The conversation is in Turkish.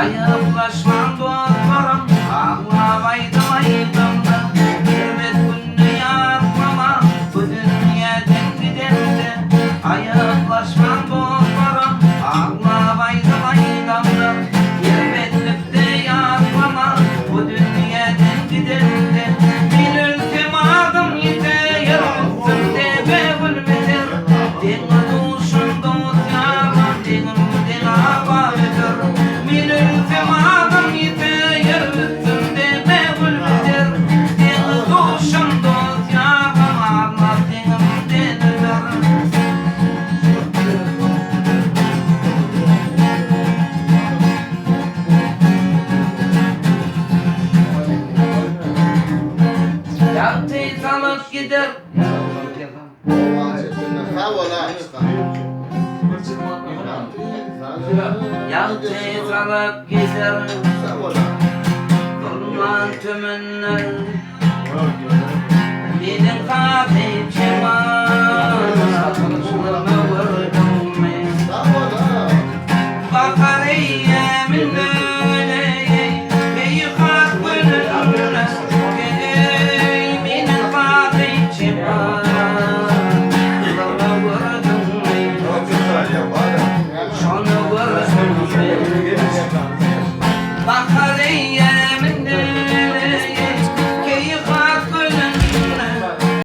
Ayıplaşman dostlarım, ağlamaydım da. Hürmet günü yapmama, bu dünyadan gidendi. Ayıplaşman dostlarım, ağlamaydım da. Hürmetlik de yapmama, bu dünyadan gidendi. Bir ülkem adım yedi, yürüttüm de bevülmedir. Deni duşun dost yalan, denimden abavedir. Bir ülkem adım yedi, yürüttüm de bevülmedir. Deni duşun dost yalan, Allah denimden öder. Yaltı alıp gider. Yaltı alıp gider. Durman tümünler. Benim kahvim var. Satılışlarına vurdum ben. Bakar eyyemin öyle. Beyukat bölümüne. Benim kahvim var. Sana vurdum ben. Sana vurdum ben.